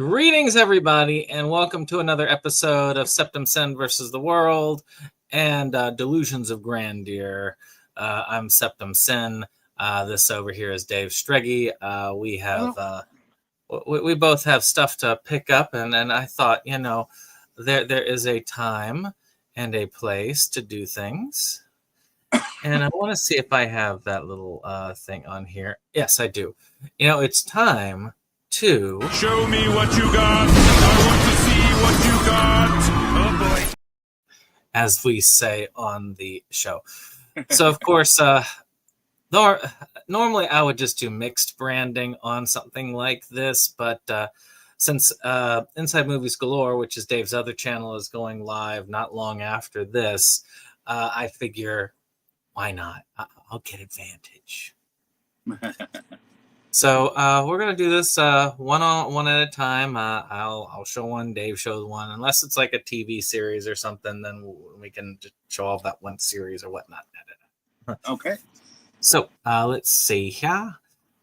Greetings, everybody, and welcome to another episode of SeptumSin versus the World and Delusions of Grandeur. I'm SeptumSin. This over here is Dave Streggy. We both have stuff to pick up, and I thought, there is a time and a place to do things. And I want to see if I have that little thing on here. Yes, I do. It's time to show me what you got. I want to see what you got. Oh boy. As we say on the show. So of course, normally I would just do mixed branding on something like this, but since Inside Movies Galore, which is Dave's other channel, is going live not long after this, I figure, why not? I'll get advantage. So we're gonna do this one at a time. I'll show one, Dave shows one. Unless it's like a TV series or something, then we can just show off that one series or whatnot. Okay. So let's see here.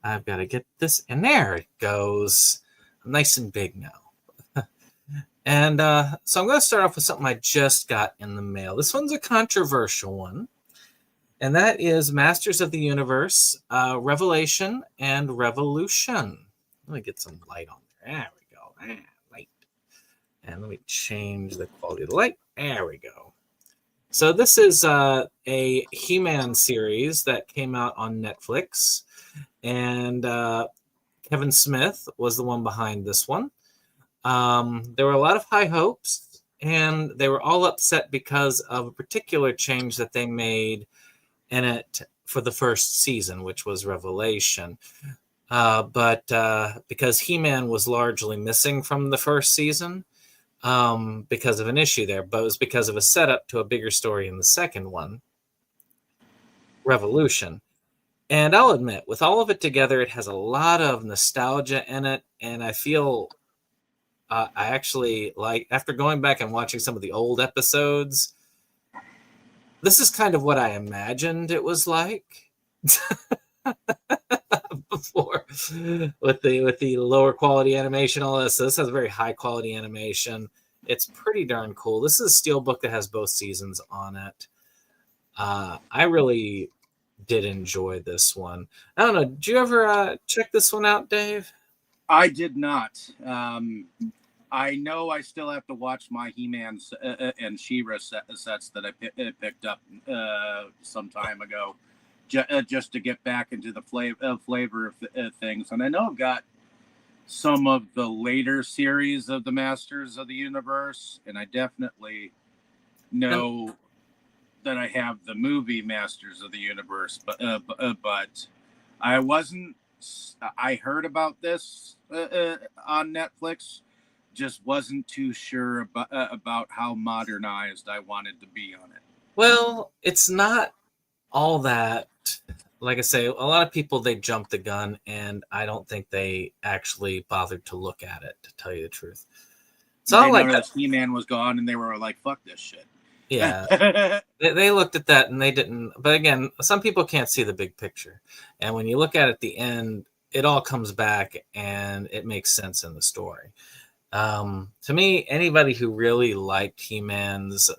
I've got to get this, and there it goes, nice and big now. And so I'm going to start off with something I just got in the mail. This one's a controversial one. And that is Masters of the Universe, Revelation and Revolution. Let me get some light on there. There we go. Light. And let me change the quality of the light. There we go. So this is a He-Man series that came out on Netflix. And Kevin Smith was the one behind this one. There were a lot of high hopes, and they were all upset because of a particular change that they made in it for the first season, which was Revelation. But because He-Man was largely missing from the first season because of an issue there, but it was because of a setup to a bigger story in the second one, Revolution. And I'll admit, with all of it together, it has a lot of nostalgia in it, and I feel I actually like, after going back and watching some of the old episodes, this is kind of what I imagined it was like before, with the lower quality animation, all this. So this has very high quality animation. It's pretty darn cool. This is a steelbook that has both seasons on it. I really did enjoy this one. I don't know. Did you ever check this one out, Dave? I did not. I know I still have to watch my He-Man and She-Ra sets that I picked up some time ago, just to get back into the flavor of things. And I know I've got some of the later series of the Masters of the Universe, and I definitely know that I have the movie Masters of the Universe, but I wasn't. I heard about this on Netflix. Just wasn't too sure about how modernized I wanted to be on it. Well, it's not all that. Like I say, a lot of people, they jumped the gun, and I don't think they actually bothered to look at it, to tell you the truth. So they noticed He-Man was gone, and they were like, "Fuck this shit." Yeah, they looked at that, and they didn't. But again, some people can't see the big picture, and when you look at it at the end, it all comes back, and it makes sense in the story. To me, anybody who really liked He-Man's,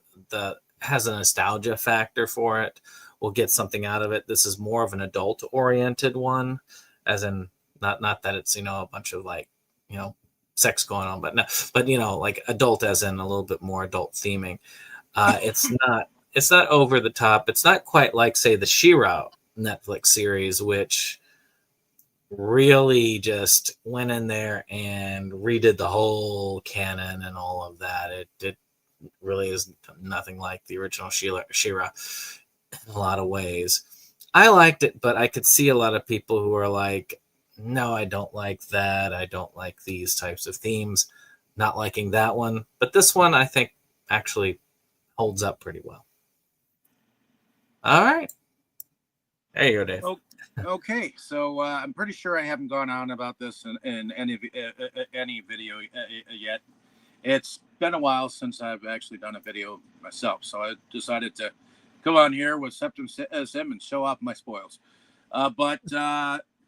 has a nostalgia factor for it, will get something out of it. This is more of an adult-oriented one, as in not that it's a bunch of sex going on, but no, but like adult, as in a little bit more adult theming. It's not over the top. It's not quite like, say, the She-Ra Netflix series, which really just went in there and redid the whole canon and all of that. It really is nothing like the original She-Ra in a lot of ways. I liked it, but I could see a lot of people who are like, no, I don't like that. I don't like these types of themes, not liking that one. But this one, I think, actually holds up pretty well. All right. There you go, Dave. Okay, so I'm pretty sure I haven't gone on about this in any video yet. It's been a while since I've actually done a video myself, so I decided to come on here with SeptumSin and show off my spoils. But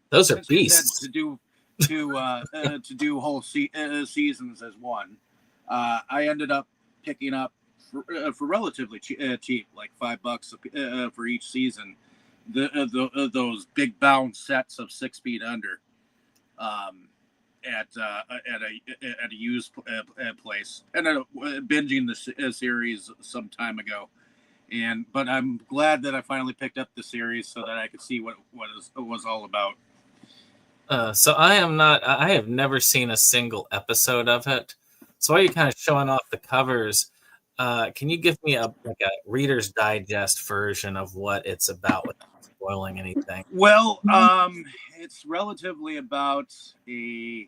those are beasts. To do to do whole seasons as one. I ended up picking up for relatively cheap, like $5 for each season. Those big bound sets of 6 Feet Under at a used place, and binging the series some time ago. But I'm glad that I finally picked up the series so that I could see what it was all about. So I have never seen a single episode of it. So while you're kind of showing off the covers, can you give me a Reader's Digest version of what it's about without spoiling anything? Well, it's relatively about a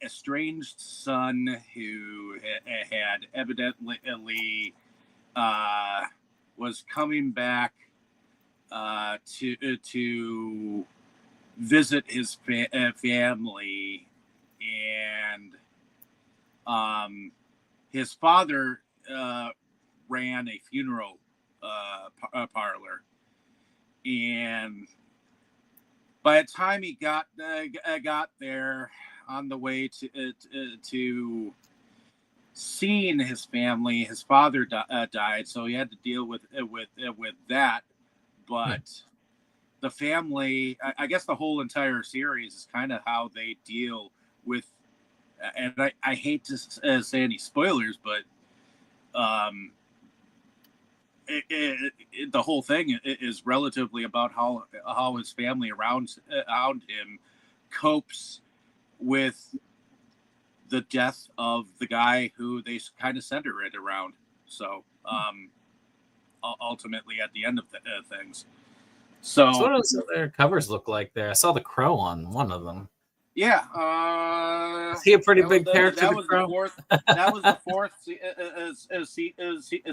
estranged son who had evidently was coming back to visit his family, and his father ran a funeral parlor, and by the time he got there, on the way to seeing his family, his father died, so he had to deal with that. But the family, I guess the whole entire series is kind of how they deal with, and I hate to say any spoilers, but the whole thing is relatively about how his family around him copes with the death of the guy who they kind of center it around. So ultimately at the end of things. So what does their covers look like there? I saw the crow on one of them. Yeah. Is he a pretty big character? That was the fourth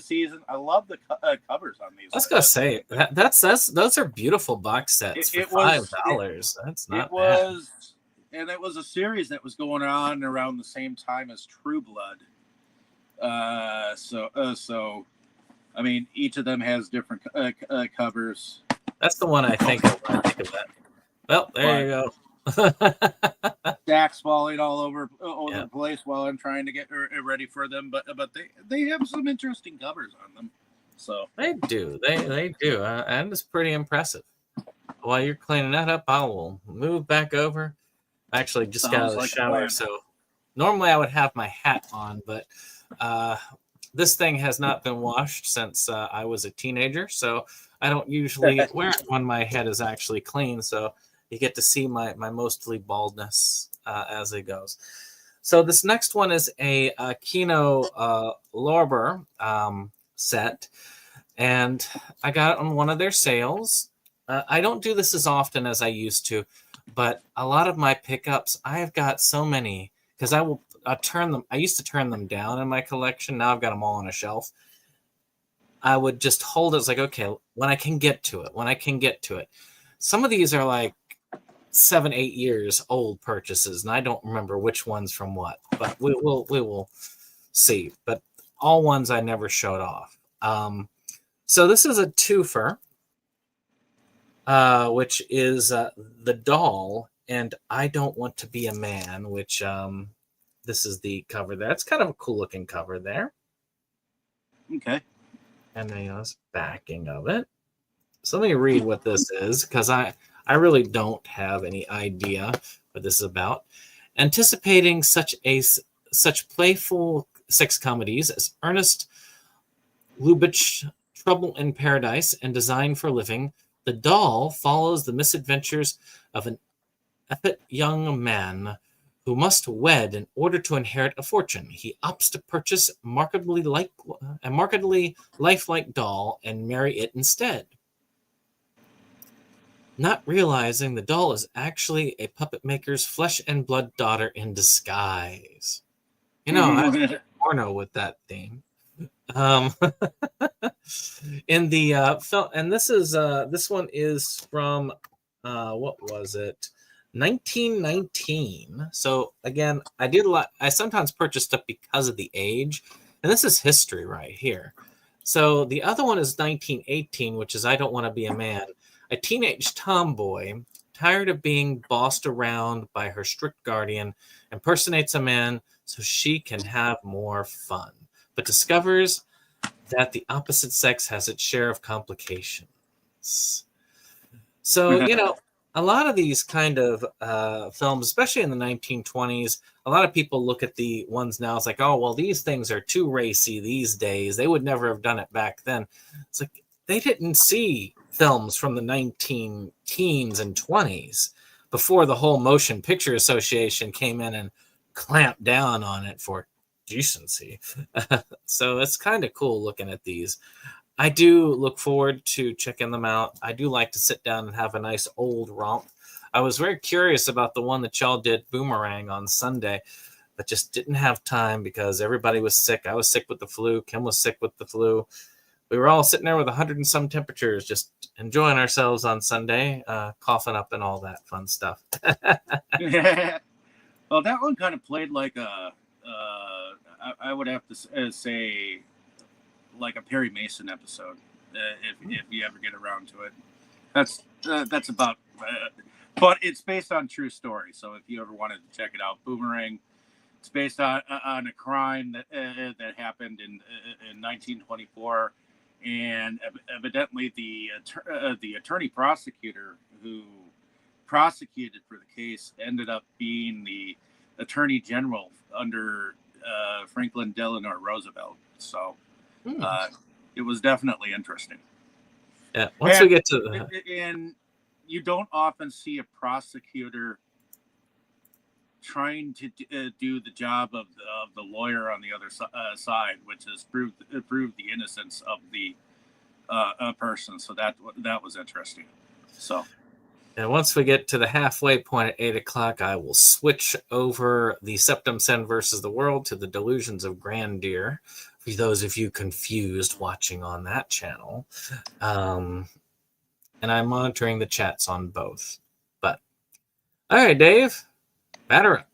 season. I love the covers on these. I was gonna say those are beautiful box sets for $5. That's not bad. And it was a series that was going on around the same time as True Blood. So I mean, each of them has different covers. That's the one I think of when I think of that. Well, there you go. Stacks falling all over the place while I'm trying to get ready for them, but they have some interesting covers on them. So they do, and it's pretty impressive. While you're cleaning that up, I will move back over. I actually just got out of the shower, so normally I would have my hat on, but this thing has not been washed since I was a teenager, so I don't usually wear it when my head is actually clean. So you get to see my mostly baldness as it goes. So this next one is a Kino Lorber set, and I got it on one of their sales. I don't do this as often as I used to, but a lot of my pickups, I have got so many because I turn them. I used to turn them down in my collection. Now I've got them all on a shelf. I would just hold it. It's like, okay, when I can get to it. Some of these are like 7-8 years old purchases, and I don't remember which one's from what, but we will see. But all ones I never showed off. So this is a twofer, which is The Doll and I Don't Want to Be a Man, which this is the cover there. It's kind of a cool looking cover there. Okay. And then this backing of it. So let me read what this is, because I really don't have any idea what this is about. Anticipating such playful sex comedies as Ernest Lubitsch, Trouble in Paradise, and Design for Living, The Doll follows the misadventures of an effete young man who must wed in order to inherit a fortune. He opts to purchase a markedly lifelike doll and marry it instead, not realizing the doll is actually a puppet maker's flesh and blood daughter in disguise. You know, I porno with that theme. In the film, and this one is from what was it? 1919. So again, I sometimes purchase stuff because of the age, and this is history right here. So the other one is 1918, which is I Don't Want to Be a Man. A teenage tomboy tired of being bossed around by her strict guardian, impersonates a man so she can have more fun, but discovers that the opposite sex has its share of complications. So, a lot of these kind of films, especially in the 1920s, a lot of people look at the ones now. It's like, oh, well, these things are too racy these days. They would never have done it back then. It's like they didn't see films from the 19 teens and 20s before the whole Motion Picture Association came in and clamped down on it for decency. So it's kind of cool looking at these. I do look forward to checking them out. I do like to sit down and have a nice old romp. I was very curious about the one that y'all did, Boomerang, on Sunday, but just didn't have time because everybody was sick. I was sick with the flu. Kim was sick with the flu. We were all sitting there with 100 and some temperatures, just enjoying ourselves on Sunday, coughing up and all that fun stuff. Well, that one kind of played like I would have to say, like a Perry Mason episode, if you ever get around to it. That's about. But it's based on true story, so if you ever wanted to check it out, Boomerang. It's based on a crime that happened in 1924, and evidently the attorney prosecutor who prosecuted for the case ended up being the attorney general under Franklin Delano Roosevelt. So it was definitely interesting. Yeah. Once we get to and you don't often see a prosecutor trying to do the job of the lawyer on the other side, which is prove the innocence of the person. So that was interesting. So. And once we get to the halfway point at 8:00, I will switch over the SeptumSin versus the world to the Delusions of Grandeur. For those of you confused watching on that channel, and I'm monitoring the chats on both. But all right, Dave, batter up.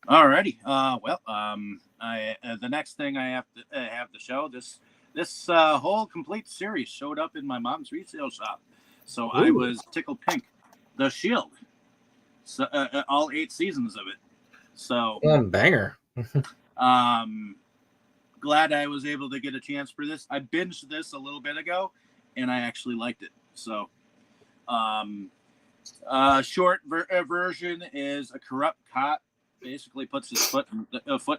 Alrighty. The next thing I have to show this whole complete series showed up in my mom's resale shop, so I was tickled pink. The Shield, so all 8 seasons of it. So banger. Glad I was able to get a chance for this. I binged this a little bit ago, and I actually liked it. So, short version is a corrupt cop basically puts his foot in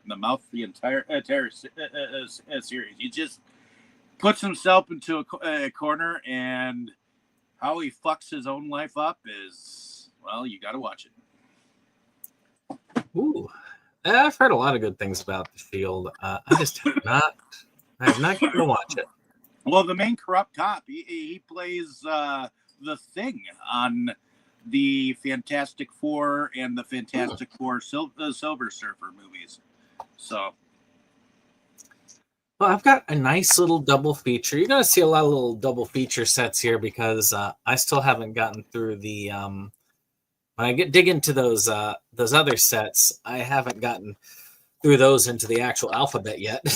the mouth the entire series. He just puts himself into a corner, and how he fucks his own life up is, well, you got to watch it. Ooh, I've heard a lot of good things about The Shield. I just have not gotten to watch it. Well, the main corrupt cop, he plays the Thing on the Fantastic Four and the Fantastic Four Silver Surfer movies. So. Well, I've got a nice little double feature. You're going to see a lot of little double feature sets here because I still haven't gotten through the when I dig into those other sets, I haven't gotten through those into the actual alphabet yet.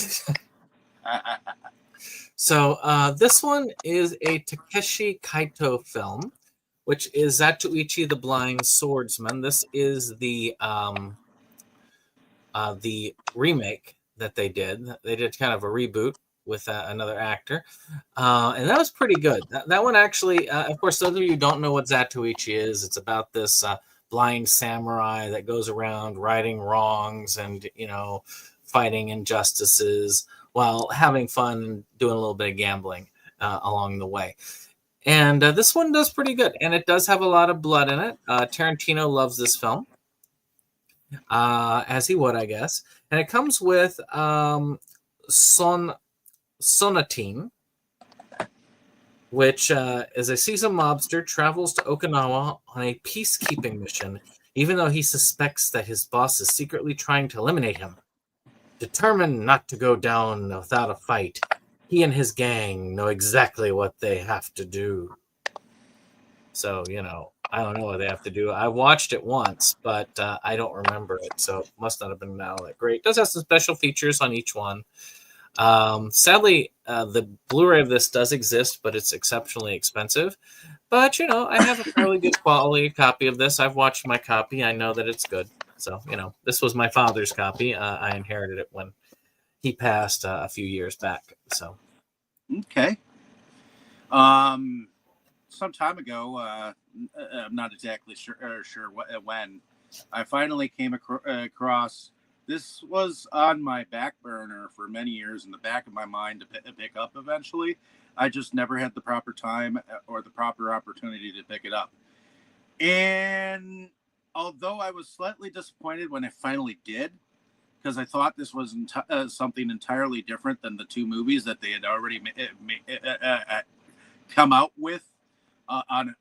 So this one is a Takeshi Kaito film, which is Zatoichi the Blind Swordsman. This is the remake that they did. They did kind of a reboot with another actor, and that was pretty good. That one actually, of course, those of you who don't know what Zatoichi is, it's about this blind samurai that goes around righting wrongs and fighting injustices while having fun and doing a little bit of gambling along the way. And this one does pretty good, and it does have a lot of blood in it. Tarantino loves this film, as he would, I guess. And it comes with Sonatine, which is a seasoned mobster, travels to Okinawa on a peacekeeping mission, even though he suspects that his boss is secretly trying to eliminate him. Determined not to go down without a fight, he and his gang know exactly what they have to do. So, I don't know what they have to do. I watched it once, but I don't remember it, so it must not have been all that great. It does have some special features on each one. Sadly, the Blu-ray of this does exist, but it's exceptionally expensive. But, I have a fairly good quality copy of this. I've watched my copy. I know that it's good. So, this was my father's copy. I inherited it when he passed a few years back. So, okay. Some time ago, I'm not exactly sure when, I finally came across. This was on my back burner for many years, in the back of my mind to pick up eventually. I just never had the proper time or the proper opportunity to pick it up. And although I was slightly disappointed when I finally did, because I thought this was something entirely different than the two movies that they had already come out with on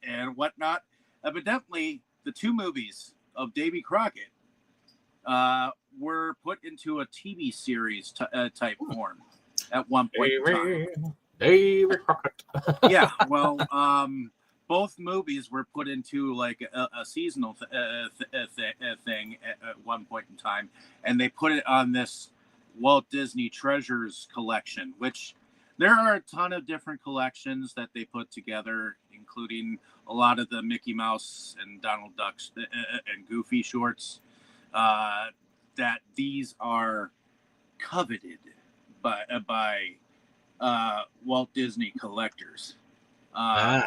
and whatnot. Evidently, the two movies of Davy Crockett were put into a TV series type form at one point in time. Davy Crockett. Yeah, well, both movies were put into like a seasonal thing at one point in time, and they put it on this Walt Disney Treasures collection, which there are a ton of different collections that they put together, including a lot of the Mickey Mouse and Donald Duck and Goofy shorts. That these are coveted by Walt Disney collectors. And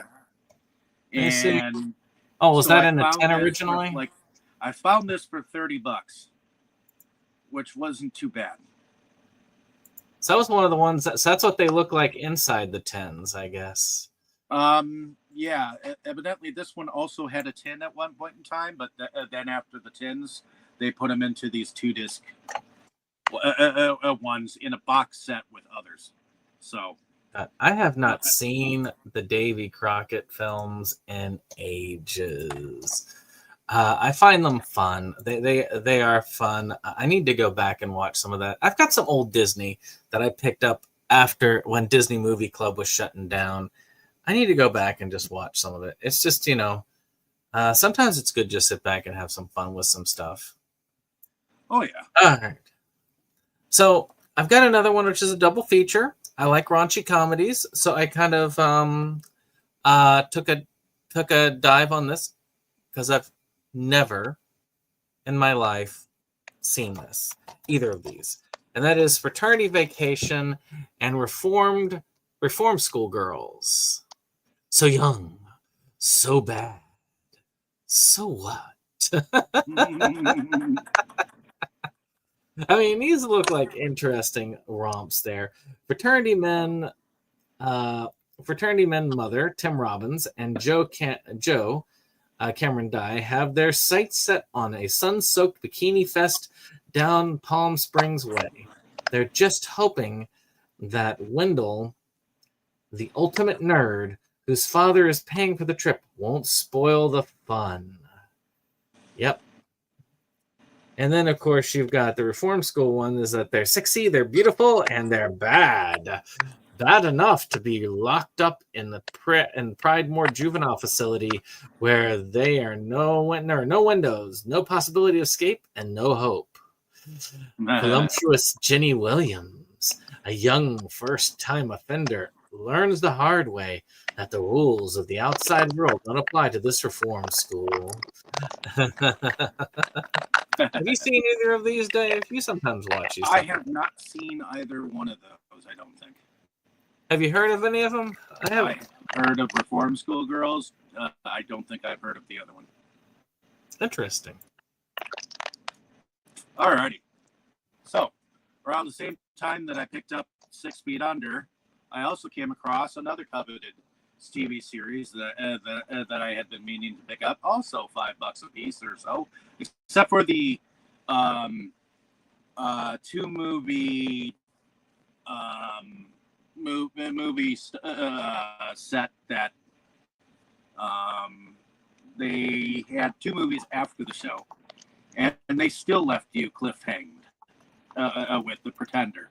was so that I in the found 10 this originally? I found this for $30, which wasn't too bad. So that was one of the ones. So that's what they look like inside the 10s, I guess. Yeah. Evidently, this one also had a 10 at one point in time, but then after the 10s, they put them into these 2-disc ones in a box set with others. So I have not seen the Davy Crockett films in ages. I find them fun. They are fun. I need to go back and watch some of that. I've got some old Disney that I picked up after when Disney Movie Club was shutting down. I need to go back and just watch some of it. It's just, sometimes it's good just sit back and have some fun with some stuff. Oh, yeah. All right. So I've got another one, which is a double feature. I like raunchy comedies, so I kind of took a dive on this because I've never in my life seen this, either of these, and that is Fraternity Vacation and Reform School Girls. So young, so bad, so what? I mean, these look like interesting romps there. Fraternity men mother, Tim Robbins, and Joe Cameron Dye have their sights set on a sun-soaked bikini fest down Palm Springs way. They're just hoping that Wendell, the ultimate nerd, whose father is paying for the trip, won't spoil the fun. Yep. And then, of course, you've got the Reform School one, is that they're sexy, they're beautiful, and they're bad. Bad enough to be locked up in the Pridemore Juvenile Facility, where there are no windows, no possibility of escape, and no hope. Voluptuous Jenny Williams, a young first-time offender, learns the hard way that the rules of the outside world don't apply to this reform school. Have you seen either of these, Dave? You sometimes watch these. I have not seen either one of those, I don't think. Have you heard of any of them? I haven't heard of Reform School Girls. I don't think I've heard of the other one. Interesting. Alrighty. So, around the same time that I picked up 6 Feet Under, I also came across another coveted TV series that I had been meaning to pick up. Also $5 a piece or so, except for the 2-movie movie set that they had 2 movies after the show, and they still left you cliffhanged with The Pretender.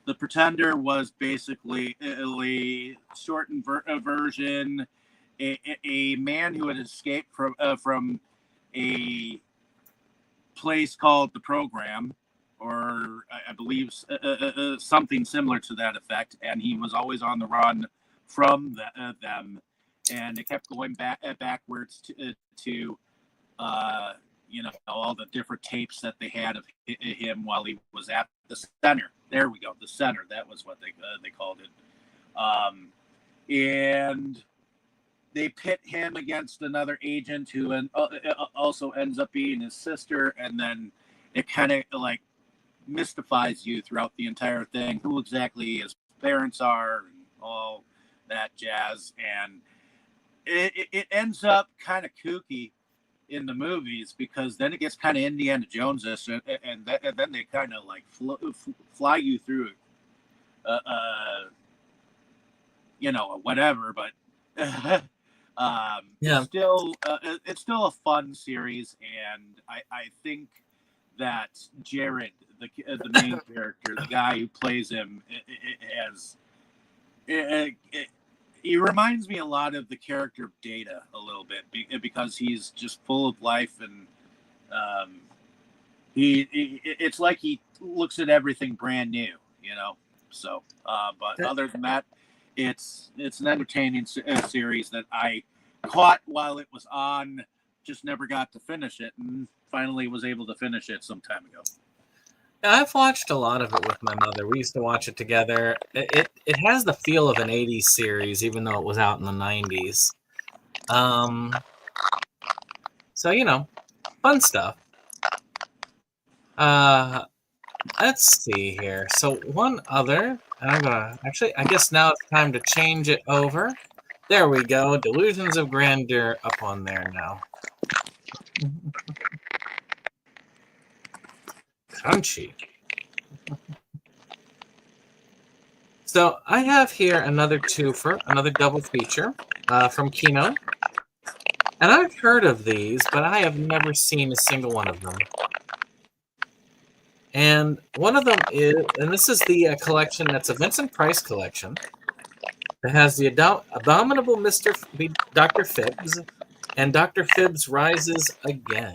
The Pretender was basically a shortened version. A man who had escaped from a place called The Program, or I believe something similar to that effect, and he was always on the run from them, and it kept going backwards to all the different tapes that they had of him while he was at the center. There we go, the center. That was what they called it. And they pit him against another agent who also ends up being his sister, and then it kind of like mystifies you throughout the entire thing who exactly his parents are and all that jazz. And it ends up kind of kooky in the movies, because then it gets kind of Indiana Jones-ish, and then they kind of like fly you through whatever, but Yeah. it's still a fun series, and I think that Jared, the main character, the guy who plays him, he reminds me a lot of the character of Data a little bit, because he's just full of life, and it's like he looks at everything brand new, So, but other than that, it's an entertaining series that I caught while it was on, just never got to finish it, and finally was able to finish it some time ago. I've watched a lot of it with my mother. We used to watch it together. It has the feel of an 80s series, even though it was out in the 90s. So, fun stuff. Let's see here. So one other, I guess now it's time to change it over. There we go. Delusions of Grandeur up on there now. Crunchy. So I have here another double feature from Kino. And I've heard of these, but I have never seen a single one of them. And one of them is, and this is the collection that's a Vincent Price collection. It has the Abominable Dr. Phibbs and Dr. Phibbs Rises Again.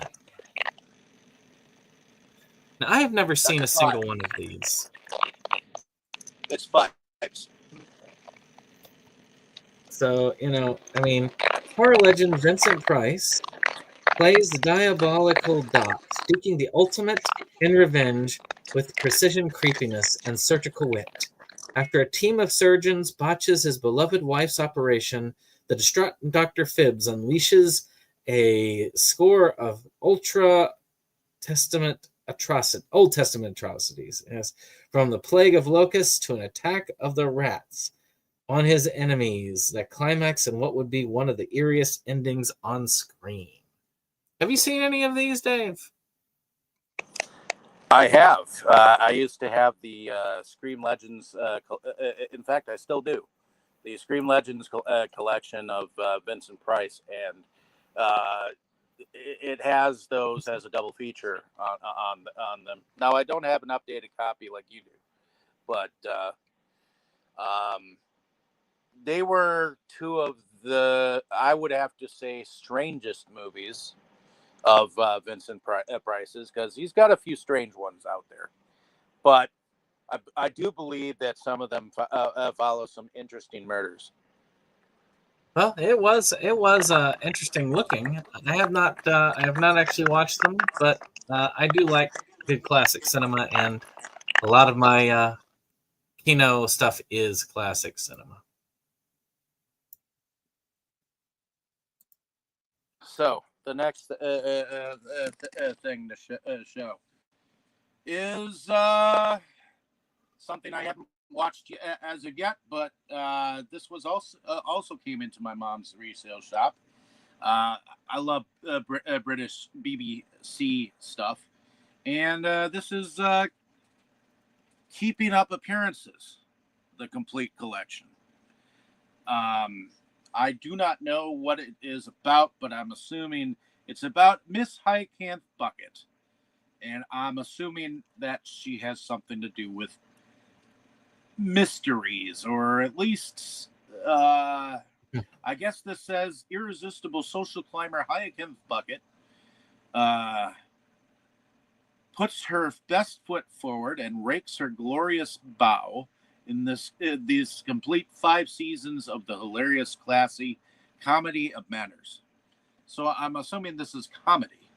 Now, I have never seen a single one of these. It's fun. So, horror legend Vincent Price plays the diabolical Doc, seeking the ultimate in revenge with precision creepiness and surgical wit. After a team of surgeons botches his beloved wife's operation, the distraught Dr. Phibbs unleashes a score of Old Testament atrocities, from the plague of locusts to an attack of the rats on his enemies that climax in what would be one of the eeriest endings on screen. Have you seen any of these, Dave? I have. I used to have the Scream Legends. In fact, I still do. The Scream Legends collection of Vincent Price, and it has those as a double feature on them. Now, I don't have an updated copy like you do, but they were two of the, I would have to say, strangest movies of Vincent Price's, because he's got a few strange ones out there. But I do believe that some of them follow some interesting murders. Well, it was interesting looking. I have not actually watched them, but I do like good classic cinema, and a lot of my Kino stuff is classic cinema. So the next thing to show is something I haven't watched as of yet, but this was also came into my mom's resale shop. I love British BBC stuff, and this is Keeping Up Appearances, the complete collection. I do not know what it is about, but I'm assuming it's about Miss Highcamp Bucket. And I'm assuming that she has something to do with mysteries, or at least, I guess this says irresistible social climber Highcamp Bucket puts her best foot forward and rakes her glorious bow in these complete 5 seasons of the hilarious, classy comedy of manners. So I'm assuming this is comedy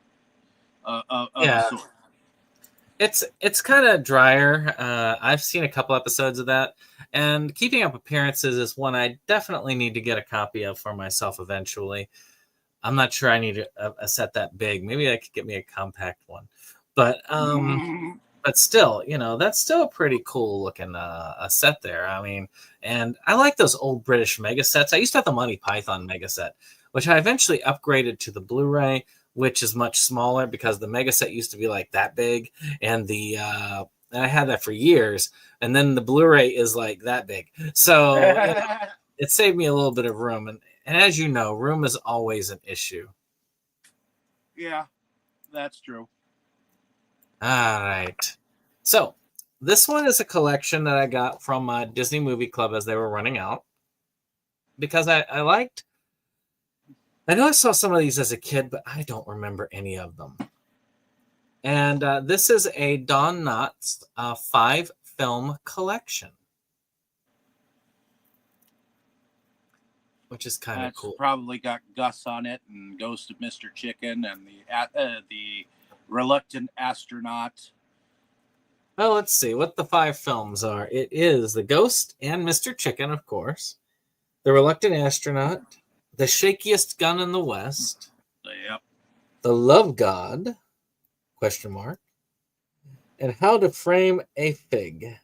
of a Yeah, sort. it's kind of drier. I've seen a couple episodes of that, and Keeping Up Appearances is one I definitely need to get a copy of for myself eventually. I'm not sure I need a set that big. Maybe I could get me a compact one, but still, that's still a pretty cool looking a set there. I mean, and I like those old British mega sets. I used to have the Monty Python mega set, which I eventually upgraded to the Blu-ray, which is much smaller because the mega set used to be like that big, and and I had that for years, and then the Blu-ray is like that big. So it saved me a little bit of room, and as you know, room is always an issue. Yeah, that's true. All right. So this one is a collection that I got from Disney Movie Club as they were running out because I liked. I know I saw some of these as a kid, but I don't remember any of them. And this is a Don Knotts 5-film collection, which is kind of cool. Probably got Gus on it, and Ghost of Mr. Chicken, and the Reluctant Astronaut. Well, let's see what the 5 films are. It is The Ghost and Mr. Chicken, of course, The Reluctant Astronaut, The Shakiest Gun in the West, Yep. The Love God, ? And How to Frame a Fig.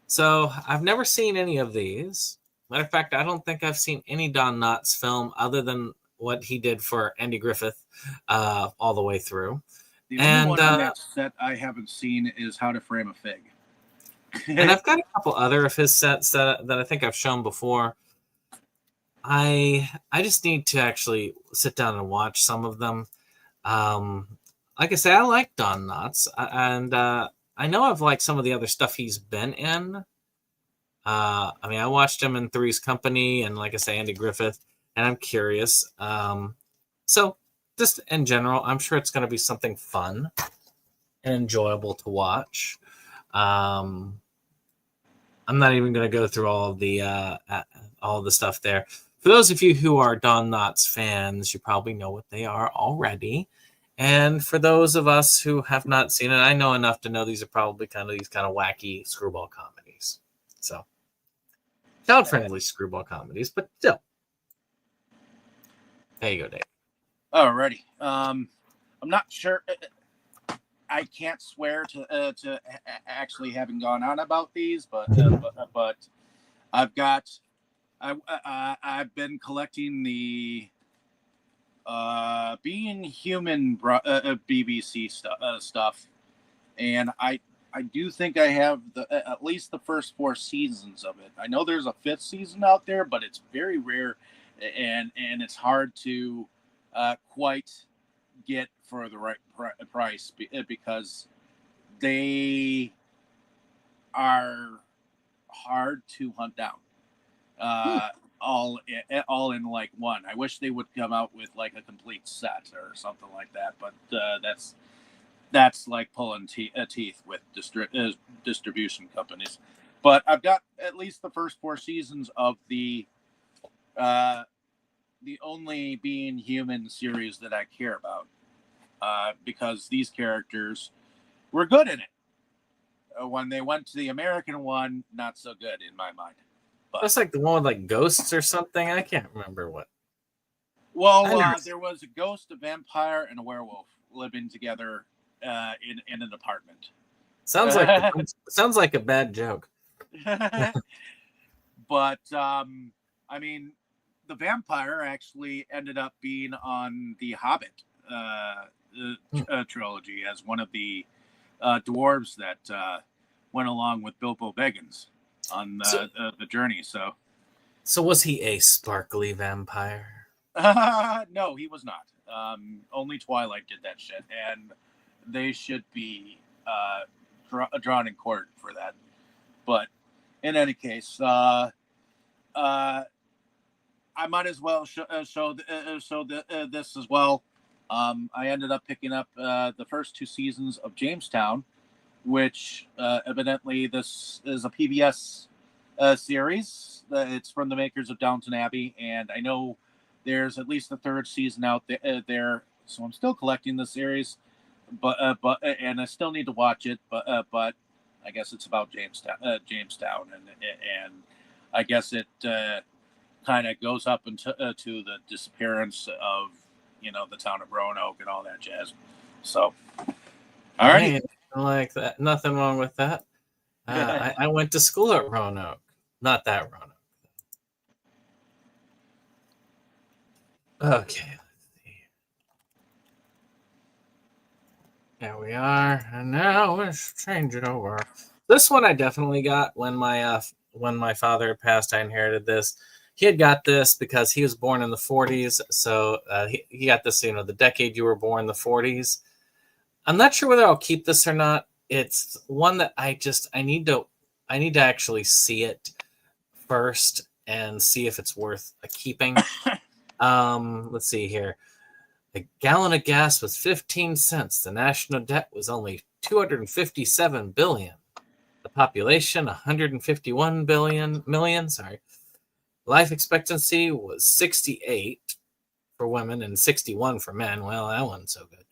So I've never seen any of these. Matter of fact, I don't think I've seen any Don Knotts film other than what he did for Andy Griffith all the way through. The only one on that set I haven't seen is How to Frame a Fig. And I've got a couple other of his sets that I think I've shown before. I just need to actually sit down and watch some of them. Like I say, I like Don Knotts, and I know I've liked some of the other stuff he's been in. I mean, I watched him in Three's Company, and like I say, Andy Griffith, and I'm curious. So just in general, I'm sure it's going to be something fun and enjoyable to watch. I'm not even going to go through all of the stuff there. For those of you who are Don Knotts fans, you probably know what they are already. And for those of us who have not seen it, I know enough to know these are probably these kind of wacky screwball comedies. So, child-friendly screwball comedies, but still. There you go, Dave. Alrighty. I'm not sure. I can't swear to actually having gone on about these, but I've been collecting the Being Human BBC stuff, and I do think I have at least the first 4 seasons of it. I know there's a 5th season out there, but it's very rare, and it's hard to quite get for the right price because they are hard to hunt down. All in like one. I wish they would come out with like a complete set or something like that, but that's like pulling teeth with distribution companies. But I've got at least the first 4 seasons of the only Being Human series that I care about, because these characters were good in it. When they went to the American one, not so good in my mind. But that's like the one with like ghosts or something. I can't remember what. Well, there was a ghost, a vampire, and a werewolf living together in an apartment. Sounds like a bad joke. But I mean, the vampire actually ended up being on the Hobbit trilogy as one of the dwarves that went along with Bilbo Baggins on the journey. So was he a sparkly vampire? No, he was not. Only Twilight did that shit, and they should be drawn in court for that. But in any case, I might as well show this as well. I ended up picking up the first 2 seasons of Jamestown, which evidently this is a PBS series. It's from the makers of Downton Abbey, and I know there's at least the third season out there. So I'm still collecting the series, but and I still need to watch it. But I guess it's about Jamestown, and I guess it kind of goes up into to the disappearance of the town of Roanoke and all that jazz. So, all right, like that. Nothing wrong with that. I went to school at Roanoke, not that Roanoke. Okay, let's see. There we are, and now let's change it over. This one I definitely got when my father passed. I inherited this. He had got this because he was born in the 40s, so he got this. The decade you were born, the 40s. I'm not sure whether I'll keep this or not. It's one that I need to actually see it first and see if it's worth a keeping. Let's see here. A gallon of gas was 15 cents. The national debt was only 257 billion. The population 151 million. Sorry. Life expectancy was 68 for women and 61 for men. Well, that wasn't so good.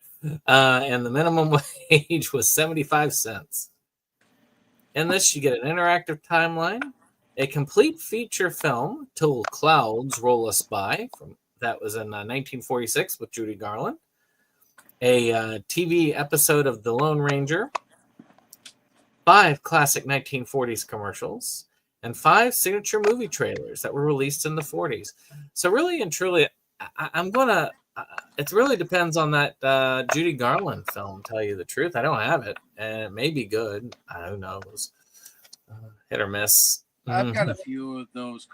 And the minimum wage was 75 cents. In this, you get an interactive timeline, a complete feature film, Till Clouds Roll Us By, that was in 1946 with Judy Garland, a TV episode of The Lone Ranger, 5 classic 1940s commercials, and 5 signature movie trailers that were released in the 40s. So really and truly, I'm going to... it really depends on that Judy Garland film, tell you the truth. I don't have it, and it may be good. Who knows? Hit or miss. I've got a few of those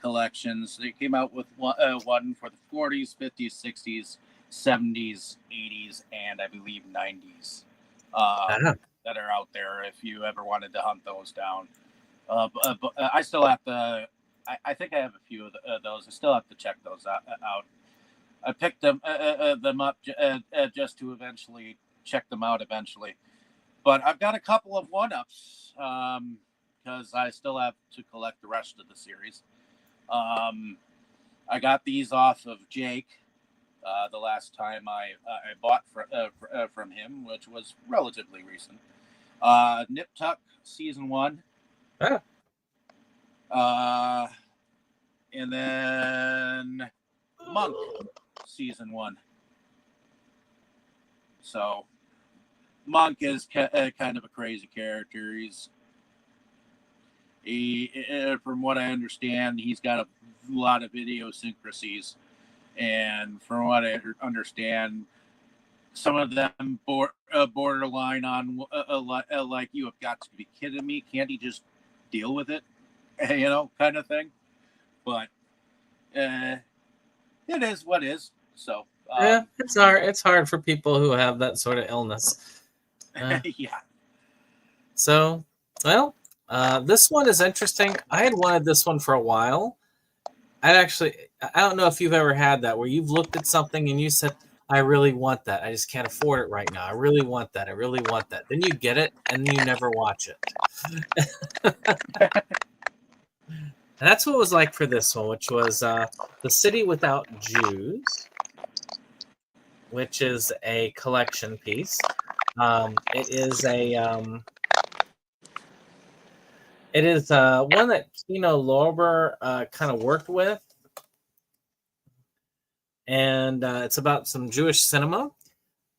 collections. They came out with one for the 40s, 50s, 60s, 70s, 80s, and I believe 90s that are out there if you ever wanted to hunt those down. But I still have to... I think I have a few of those. I still have to check those out. I picked them up just to eventually check them out eventually. But I've got a couple of one-ups because I still have to collect the rest of the series. I got these off of Jake the last time I bought from him, which was relatively recent. Nip Tuck Season 1. And then Monk Season 1. So Monk is kind of a crazy character. He from what I understand, he's got a lot of idiosyncrasies, and from what I understand, some of them borderline on like, you have got to be kidding me. Can't he just deal with it? Kind of thing. But it is what is. So yeah, it's hard. It's hard for people who have that sort of illness. Yeah. So, well, this one is interesting. I had wanted this one for a while. I don't know if you've ever had that where you've looked at something and you said, I really want that. I just can't afford it right now. I really want that. I really want that. Then you get it and you never watch it. And that's what it was like for this one, which was The City Without Jews, which is a collection piece. It is one that Kino Lorber kind of worked with, and it's about some Jewish cinema,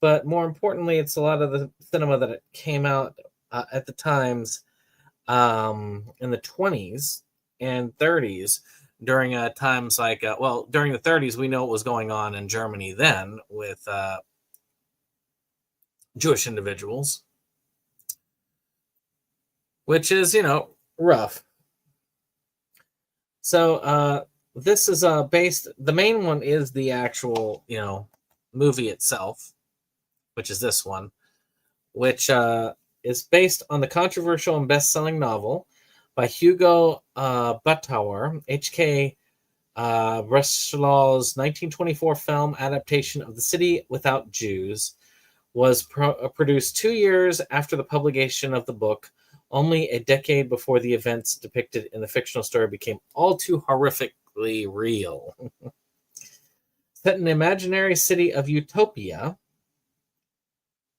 but more importantly, it's a lot of the cinema that it came out at the times in the 20s and 30s during times like during the 30s, we know what was going on in Germany then with Jewish individuals, which is rough. So this is based, the main one is the actual movie itself, which is this one, which is based on the controversial and best-selling novel by Hugo Buttauer, H.K. Breslau's 1924 film adaptation of The City Without Jews, was produced 2 years after the publication of the book, only a decade before the events depicted in the fictional story became all too horrifically real. Set in the imaginary city of Utopia,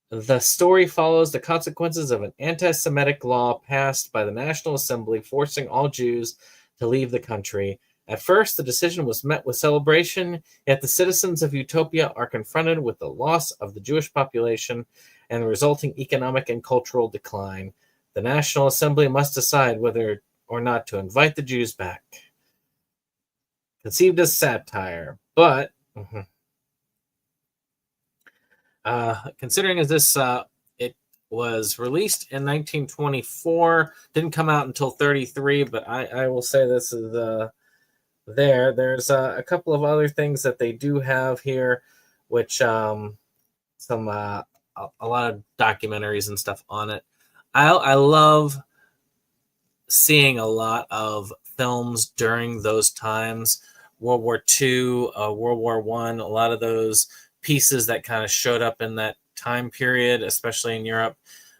the story follows the consequences of an anti-Semitic law passed by the National Assembly forcing all Jews to leave the country. At first, the decision was met with celebration, yet the citizens of Utopia are confronted with the loss of the Jewish population and the resulting economic and cultural decline. The National Assembly must decide whether or not to invite the Jews back. Conceived as satire, but considering as this it was released in 1924, didn't come out until 33, but I will say this is there's a couple of other things that they do have here, which some a lot of documentaries and stuff on it. I love seeing a lot of films during those times, World War II, World War I, a lot of those pieces that kind of showed up in that time period, especially in Europe,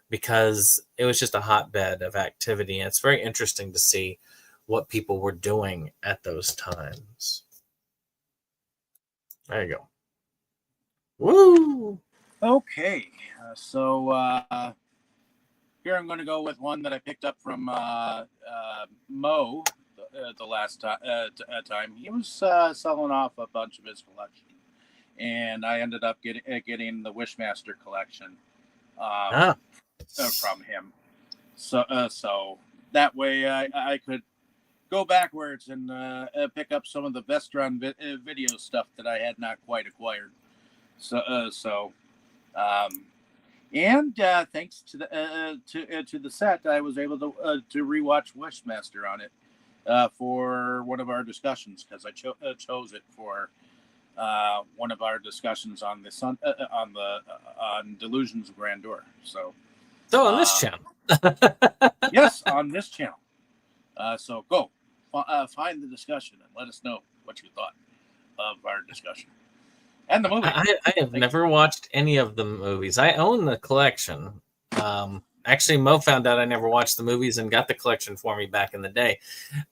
because it was just a hotbed of activity. And it's very interesting to see what people were doing at those times. There you go. Woo! Okay, so here I'm going to go with one that I picked up from Mo the last time. He was selling off a bunch of his collection, and I ended up getting the Wishmaster collection from him. So that way I could go backwards and pick up some of the Vestron video stuff that I had not quite acquired. And thanks to the set, I was able to rewatch Wishmaster on it for one of our discussions, because I chose it for one of our discussions on this on Delusions of Grandeur. So on this channel, yes, on this channel. So go find the discussion and let us know what you thought of our discussion. And the movie. I have never watched any of the movies. I own the collection. Actually, Mo found out I never watched the movies and got the collection for me back in the day.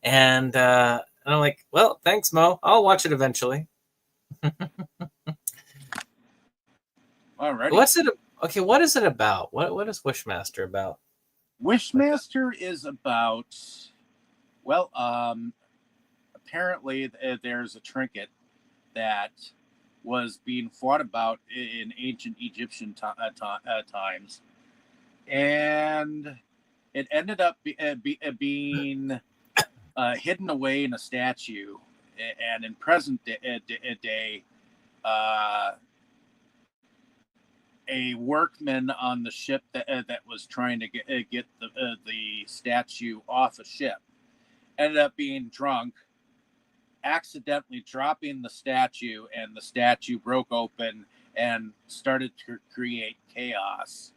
And I'm like, well, thanks, Mo. I'll watch it eventually. All right. What's it? Okay, what is it about? What is Wishmaster about? Wishmaster is about, well, apparently there's a trinket that was being fought about in ancient Egyptian times, and it ended up being hidden away in a statue. And in present day, a workman on the ship that was trying to get the statue off a ship ended up being drunk, accidentally dropping the statue, and the statue broke open and started to create chaos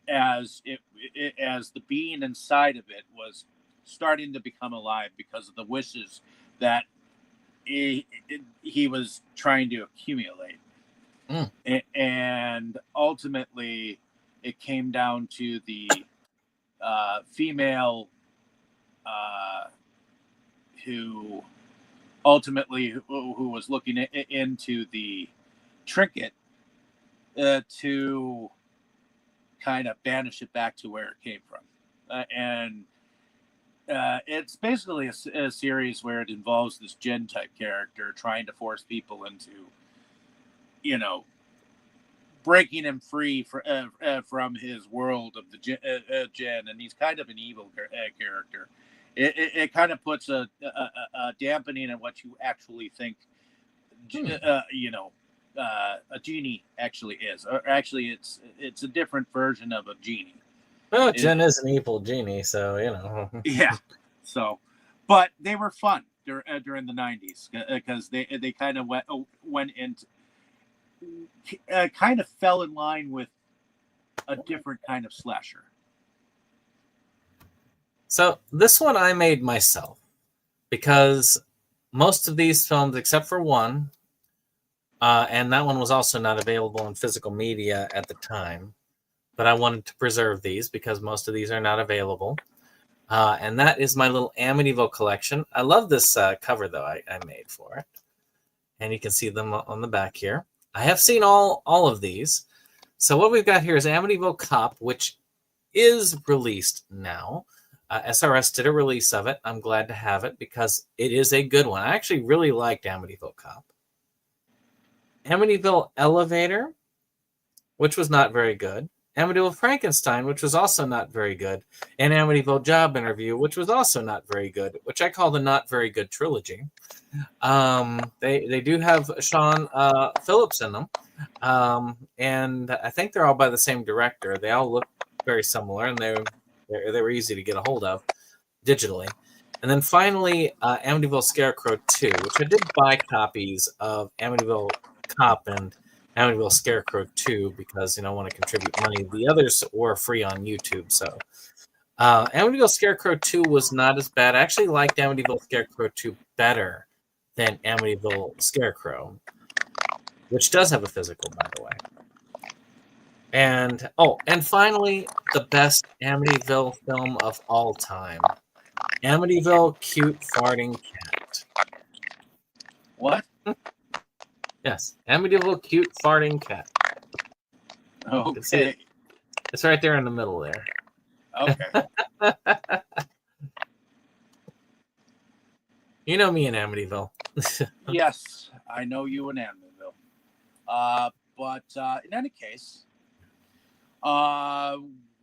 as the being inside of it was starting to become alive because of the wishes that he was trying to accumulate. And ultimately it came down to the female who was looking into the trinket to kind of banish it back to where it came from. And it's basically a series where it involves this Jinn type character trying to force people into, breaking him free from his world of the Jinn, and he's kind of an evil character. It kind of puts a dampening on what you actually think, a genie actually is, or actually it's a different version of a genie. Well, Jinn is an evil genie, so Yeah. So, but they were fun during the 90s because they kind of went into kind of fell in line with a different kind of slasher. So this one I made myself because most of these films, except for one, And that one was also not available in physical media at the time. But I wanted to preserve these because most of these are not available. And that is my little Amityville collection. I love this cover, though, I made for it. And you can see them on the back here. I have seen all of these. So what we've got here is Amityville Cop, which is released now. SRS did a release of it. I'm glad to have it because it is a good one. I actually really liked Amityville Cop. Amityville Elevator, which was not very good. Amityville Frankenstein, which was also not very good. And Amityville Job Interview, which was also not very good, which I call the not very good trilogy. They do have Sean Phillips in them. And I think they're all by the same director. They all look very similar, and they were easy to get a hold of digitally. And then finally, Amityville Scarecrow 2, which I did buy copies of Amityville Cop and Amityville Scarecrow 2 because, I want to contribute money. The others were free on YouTube, so. Amityville Scarecrow 2 was not as bad. I actually liked Amityville Scarecrow 2 better than Amityville Scarecrow, which does have a physical, by the way. And finally, the best Amityville film of all time, Amityville Cute Farting Cat. What? Yes, Amityville Cute Farting Cat. Okay. It's right there in the middle there. Okay. You know me in Amityville. Yes, I know you in Anhedenia. But in any case,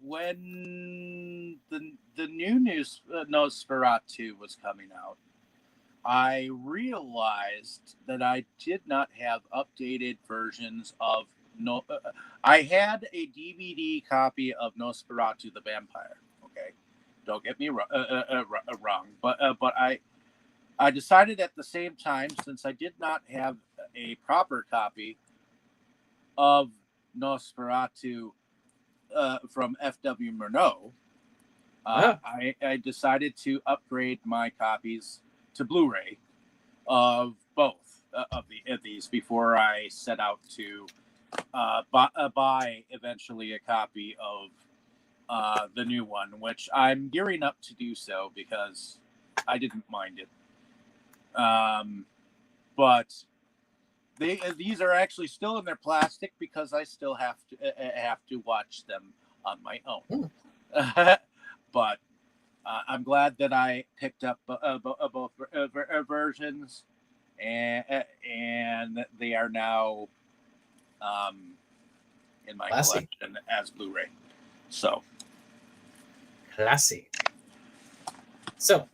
when the new Nosferatu was coming out, I realized that I did not have updated versions of I had a DVD copy of Nosferatu the Vampire. Okay, don't get me wrong, but I decided at the same time, since I did not have a proper copy of Nosferatu from F.W. Murnau, I decided to upgrade my copies to Blu-ray of both of these before I set out to buy eventually a copy of the new one, which I'm gearing up to do so because I didn't mind it. But these are actually still in their plastic because I still have to watch them on my own. But I'm glad that I picked up both versions, and they are now in my collection as Blu-ray. So classy. So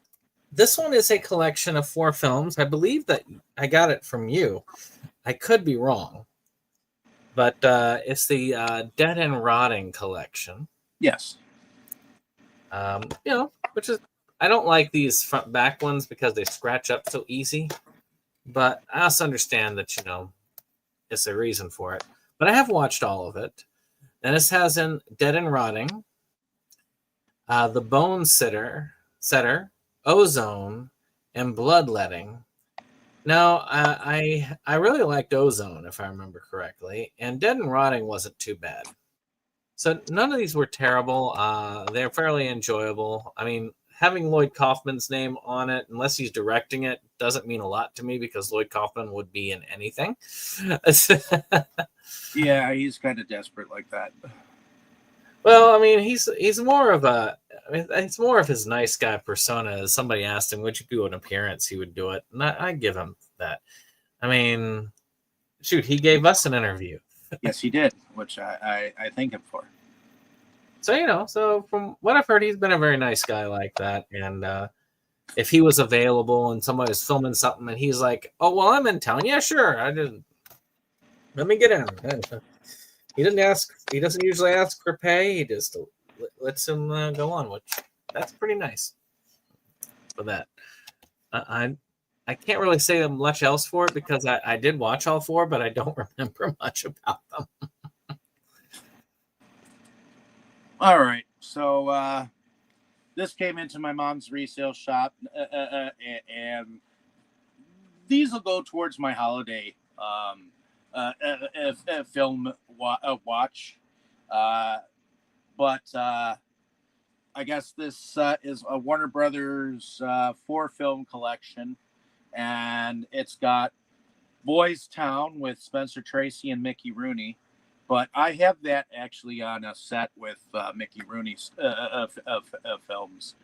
this one is a collection of 4 films. I believe that I got it from you. I could be wrong, but it's the Dead and Rotting collection. Yes. Which is, I don't like these front back ones because they scratch up so easy, but I also understand that, it's a reason for it. But I have watched all of it. And this has in Dead and Rotting, The Bone Setter, Ozone, and Bloodletting. Now, I really liked Ozone, if I remember correctly, and Dead and Rotting wasn't too bad. So none of these were terrible. They're fairly enjoyable. I mean, having Lloyd Kaufman's name on it, unless he's directing it, doesn't mean a lot to me because Lloyd Kaufman would be in anything. Yeah, he's kind of desperate like that. Well, I mean, he's more of it's more of his nice guy persona. As somebody asked him, would you do an appearance? He would do it. And I give him that. I mean, shoot, he gave us an interview. Yes, he did, which I thank him for. So, so from what I've heard, he's been a very nice guy like that. And if he was available and somebody was filming something and he's like, oh, well, I'm in town. Yeah, sure. Let me get in. He doesn't usually ask for pay. He just lets him go on, which that's pretty nice for that. I can't really say much else for it because I did watch all 4, but I don't remember much about them. All right. So this came into my mom's resale shop, and these will go towards my holiday film watch. But I guess this is a Warner Brothers 4-film collection, and it's got Boys Town with Spencer Tracy and Mickey Rooney. But I have that actually on a set with Mickey Rooney's films.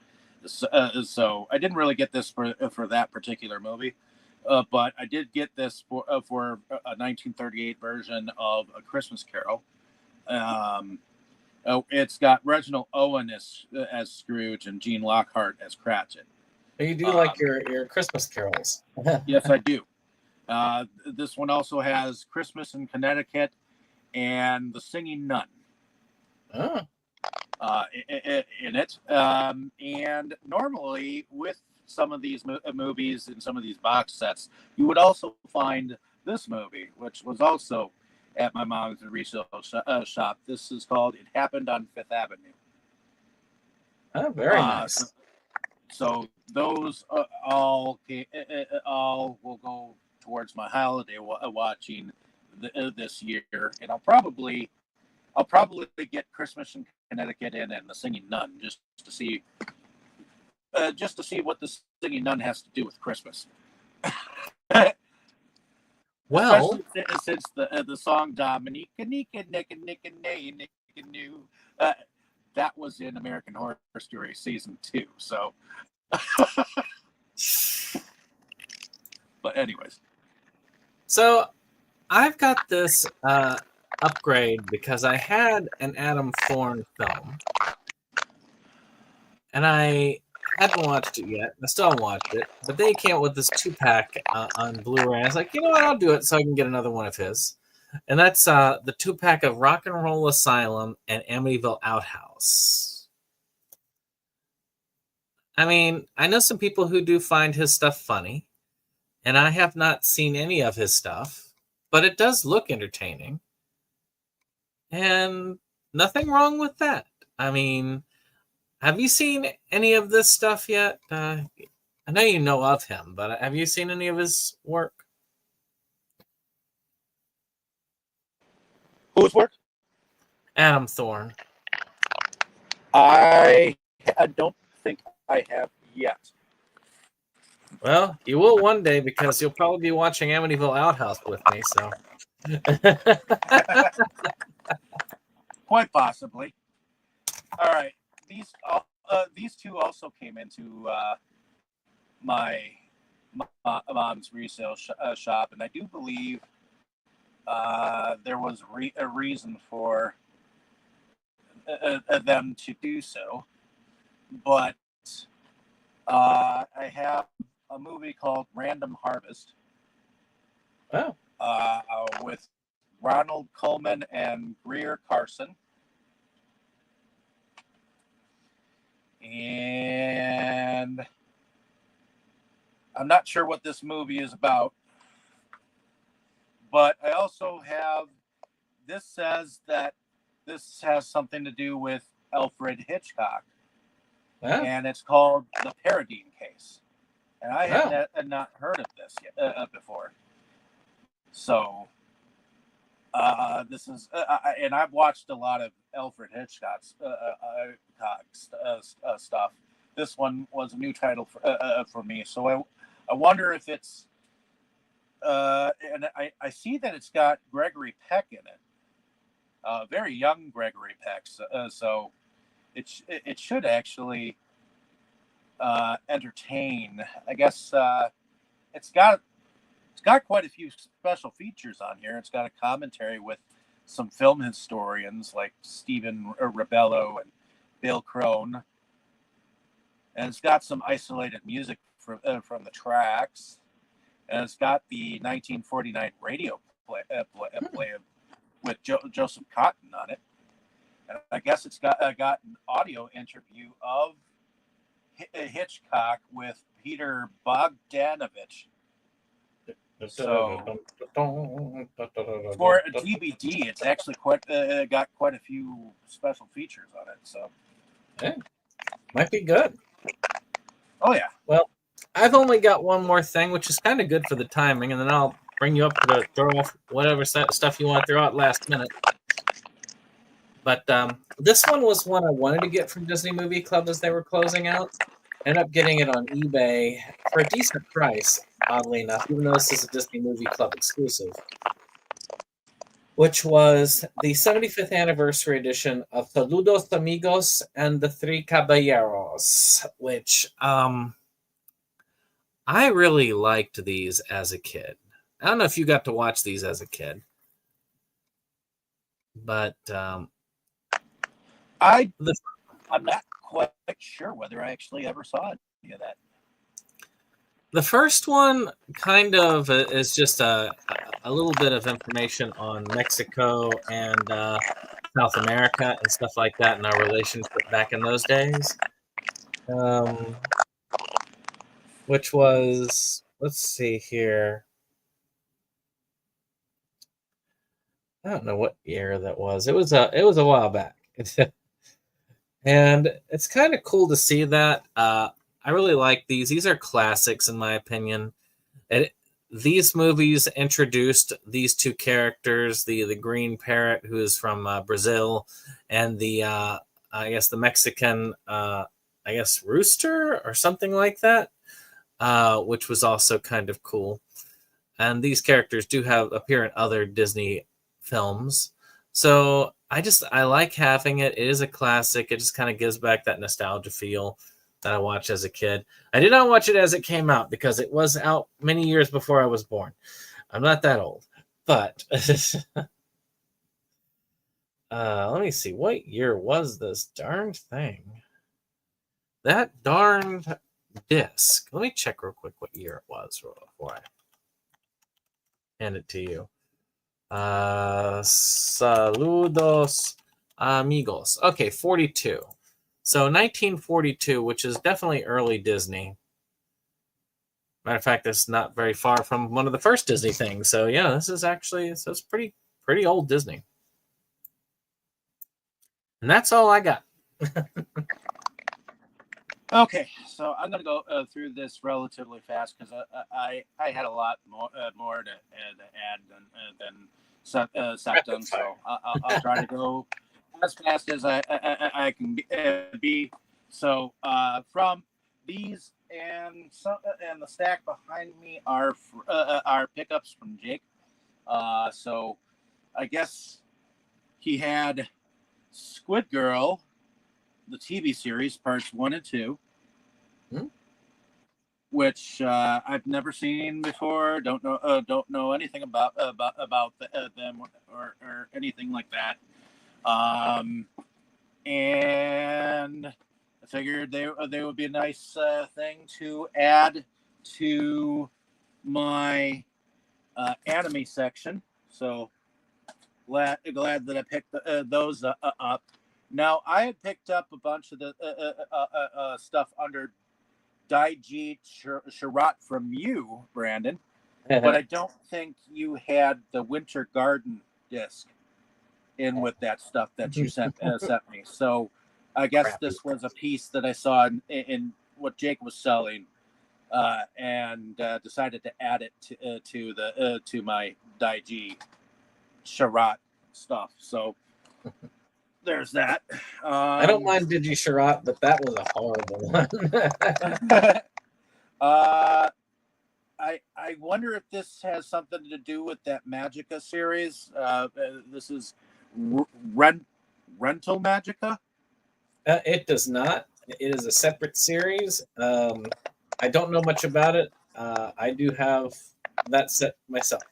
So I didn't really get this for that particular movie. But I did get this for a 1938 version of A Christmas Carol. It's got Reginald Owen as Scrooge and Gene Lockhart as Cratchit. You do like your Christmas carols. Yes, I do. This one also has Christmas in Connecticut and The Singing Nun in it. And normally with some of these movies and some of these box sets, you would also find this movie, which was also at my mom's resale shop. This is called It Happened on Fifth Avenue. Oh, very nice. So those all will go towards my holiday watching this year, and I'll probably get Christmas in Connecticut in and The Singing Nun just to see what the Singing Nun has to do with Christmas. Well, especially since the song Dominica Nika Nika Nika Nika New that was in American Horror Story season 2. So, but anyways, so I've got this upgrade because I had an Adam Thorne film, and I hadn't watched it yet. I still haven't watched it, but they came out with this 2-pack on Blu-ray. I was like, you know what? I'll do it so I can get another one of his. And that's the 2-pack of Rock and Roll Asylum and Amityville Outhouse. I mean, I know some people who do find his stuff funny, and I have not seen any of his stuff, but it does look entertaining. And nothing wrong with that. I mean, have you seen any of this stuff yet? I know you know of him, but have you seen any of his work? whose work? Adam Thorne. I don't think I have yet. Well, you will one day because you'll probably be watching Amityville Outhouse with me. So, quite possibly. All right, these two also came into my mom's resale shop, and I do believe there was a reason for them to do so. But I have a movie called Random Harvest. oh, With Ronald Coleman and Greer Carson. And I'm not sure what this movie is about, but I also have, this says that this has something to do with Alfred Hitchcock, and it's called The Paradine Case. And I had not heard of this yet, before. So this is, and I've watched a lot of Alfred Hitchcock's stuff. This one was a new title for me, so I wonder if it's, and I see that it's got Gregory Peck in it, very young Gregory Peck, so it should actually entertain. I guess it's got quite a few special features on here. It's got a commentary with some film historians like Stephen Rebello and Bill Crone. And it's got some isolated music from the tracks. And it's got the 1949 radio play with Joseph Cotton on it. And I guess it's got an audio interview of Hitchcock with Peter Bogdanovich. So for a DVD, it's actually got quite a few special features on it. So might be good. Oh yeah. Well, I've only got one more thing, which is kind of good for the timing, and then I'll bring you up to throw off whatever stuff you want to throw out last minute. But this one was one I wanted to get from Disney Movie Club as they were closing out. Ended up getting it on eBay for a decent price, oddly enough, even though this is a Disney Movie Club exclusive, which was the 75th anniversary edition of Saludos Amigos and the Three Caballeros, which I really liked these as a kid. I don't know if you got to watch these as a kid, but I'm not quite sure whether I actually ever saw any of that. The first one kind of is just a little bit of information on Mexico and South America and stuff like that and our relationship back in those days. Which was, let's see here. I don't know what year that was. It was a while back. And it's kind of cool to see that. I really like these. These are classics, in my opinion. These movies introduced these two characters, the green parrot, who is from Brazil, and the I guess the Mexican rooster or something like that, which was also kind of cool. And these characters do appear in other Disney films, so I like having it. It is a classic. It just kind of gives back that nostalgia feel that I watched as a kid. I did not watch it as it came out because it was out many years before I was born. I'm not that old, but let me see. What year was this darned thing? That darned disc. Let me check real quick what year it was before I hand it to you. Saludos Amigos. Okay, 42. So 1942, which is definitely early Disney. Matter of fact, it's not very far from one of the first Disney things. So yeah, this is pretty old Disney. And that's all I got. Okay, so I'm going to go through this relatively fast because I had a lot more to add than Septum, so I'll try to go as fast as I can be. So from these and the stack behind me are pickups from Jake. So I guess he had Squid Girl, the TV series, parts 1 and 2, which I've never seen before. Don't know anything about them or anything like that. And I figured they would be a nice thing to add to my anime section. So glad that I picked those up. Now, I had picked up a bunch of the stuff under Daiji Shirat from you, Brandon, but I don't think you had the Winter Garden disc in with that stuff that you sent me. So I guess this was a piece that I saw in what Jake was selling, and decided to add it to my Daiji Shirat stuff. So there's that. I don't mind Digi Shirat, but that was a horrible one. I wonder if this has something to do with that Magica series. This is Rental Magica. It does not. It is a separate series. I don't know much about it. I do have that set myself.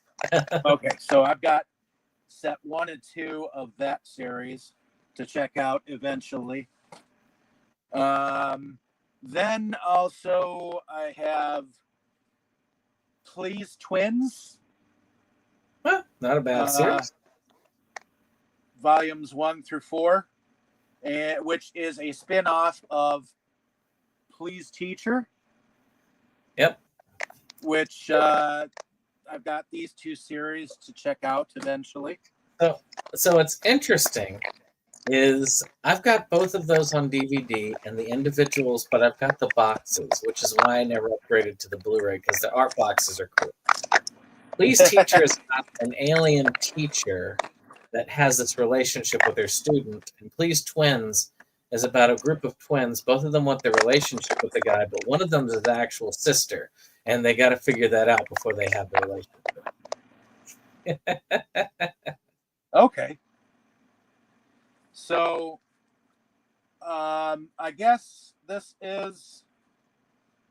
Okay, so I've got set 1 and 2 of that series to check out eventually. Then also I have Please Twins. Not a bad series. Volumes 1 through 4, which is a spin-off of Please Teacher. Yep. Which I've got these 2 series to check out eventually. So it's interesting is I've got both of those on DVD and the individuals, but I've got the boxes, which is why I never upgraded to the Blu-ray because the art boxes are cool. Please Teacher is about an alien teacher that has this relationship with their student, and Please Twins is about a group of twins. Both of them want their relationship with the guy, but one of them is the actual sister, and they got to figure that out before they have the relationship. Okay. So, I guess this is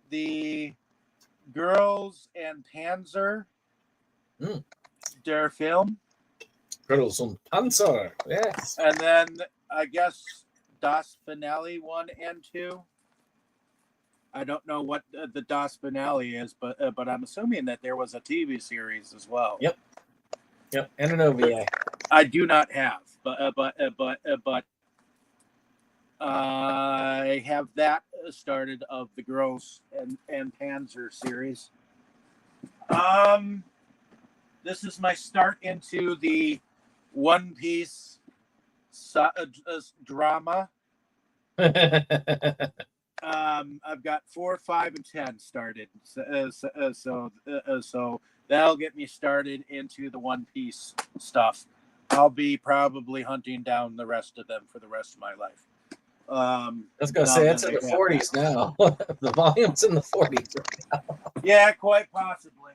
the Girls and Panzer der Film. Girls und Panzer, yes. And then I guess Das Finale 1 and 2. I don't know what the Das Finale is, but I'm assuming that there was a TV series as well. Yep, and an OVA. I do not have, but I have that started of the Girls and Panzer series. This is my start into the One Piece drama. I've got 4, 5, and 10 started, so that'll get me started into the One Piece stuff. I'll be probably hunting down the rest of them for the rest of my life. I was going to say, it's in the 40s now. The volume's in the 40s right now. Yeah, quite possibly.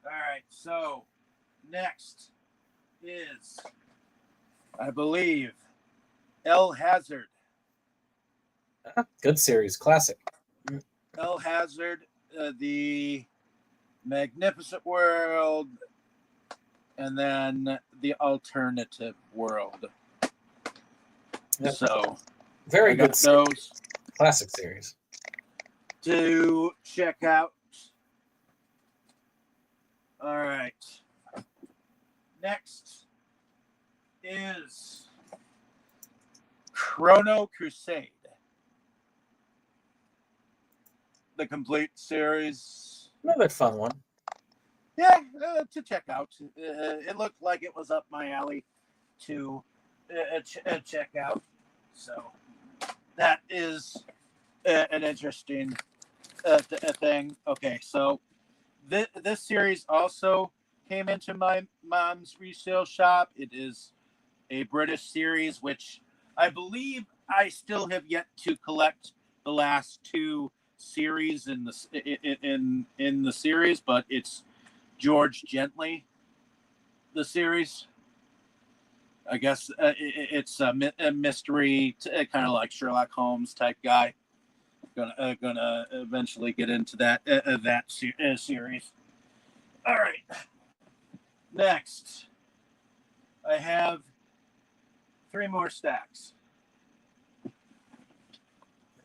All right, so next is, I believe, El Hazard. Good series, classic. El Hazard, the Magnificent World, and then the Alternative World. Yep. So very good series. Those classic series to check out. All right. Next is Chrono Crusade, the complete series. Another fun one. Yeah, to check out. It looked like it was up my alley to check out. So that is an interesting thing. Okay, so this series also came into my mom's resale shop. It is a British series, which I believe I still have yet to collect the last 2 series in the series, but it's George Gently, the series. I guess it's a mystery, kind of like Sherlock Holmes type guy. Gonna eventually get into that series. All right. Next, I have 3 more stacks,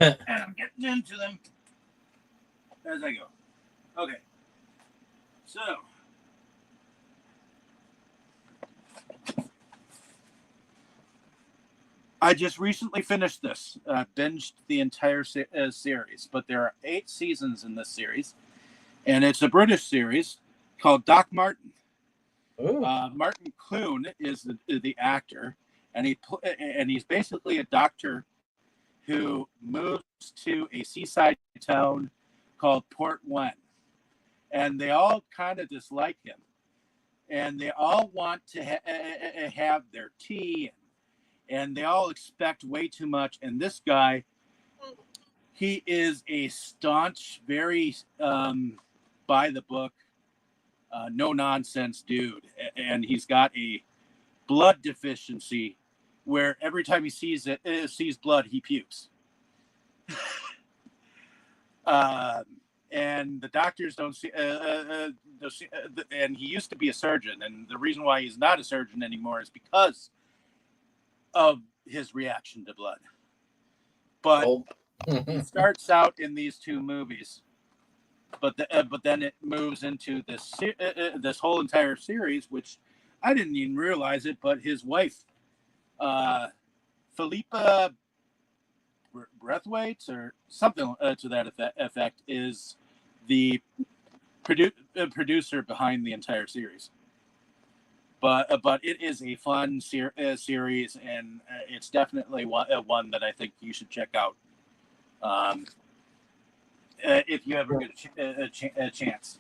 and I'm getting into them as I go. Okay. So, I just recently finished this, binged the entire series, but there are 8 seasons in this series, and it's a British series called Doc Martin. Martin Clune is the actor, and he's basically a doctor who moves to a seaside town called Port Wen, and they all kind of dislike him, and they all want to have their tea, and they all expect way too much. And this guy, he is a staunch, very by the book, no nonsense dude, and he's got a blood deficiency where every time he sees blood, he pukes. And the doctors don't see, and he used to be a surgeon, and the reason why he's not a surgeon anymore is because of his reaction to blood. But he starts out in these 2 movies, but then it moves into this whole entire series, which I didn't even realize it, but his wife, Philippa Breathwaite or something to that effect, is the producer behind the entire series. But it is a fun series, and it's definitely one that I think you should check out if you ever get a chance.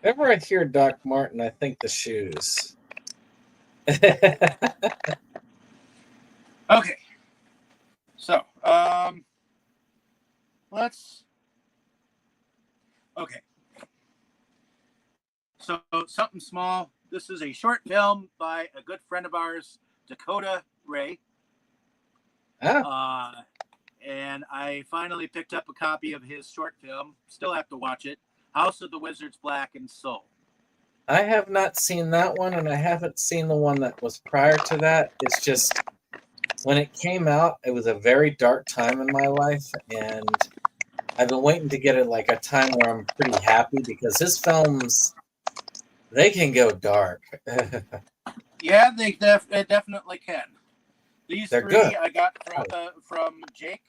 Whenever I hear Doc Martin, I think the shoes. Okay. So, let's. Okay. So, something small. This is a short film by a good friend of ours, Dakota Ray. And I finally picked up a copy of his short film. Still have to watch it. House of the Wizard's Black and Soul. I have not seen that one, and I haven't seen the one that was prior to that. It's just when it came out, it was a very dark time in my life, and I've been waiting to get it like a time where I'm pretty happy because his films, they can go dark. Yeah, they definitely can. These They're three good. I got from Jake.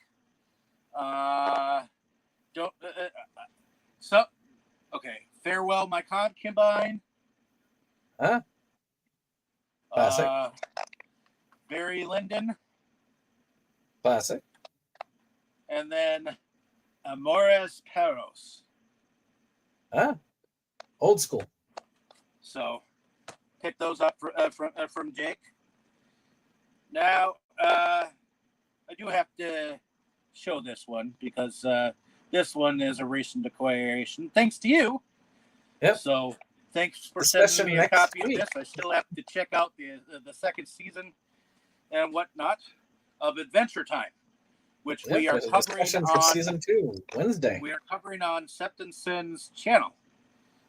Okay. Farewell, my concubine. Huh? Classic. Barry Lyndon. Classic. And then Amores Perros. Old school. So, pick those up from Jake. Now, I do have to show this one because this one is a recent acquisition. Thanks to you. Yep. So, thanks for Especially sending me a next copy week. of this. I still have to check out the second season and whatnot of Adventure Time, which we are there's a covering discussion for on season 2 Wednesday. We are covering on SeptumSin's channel.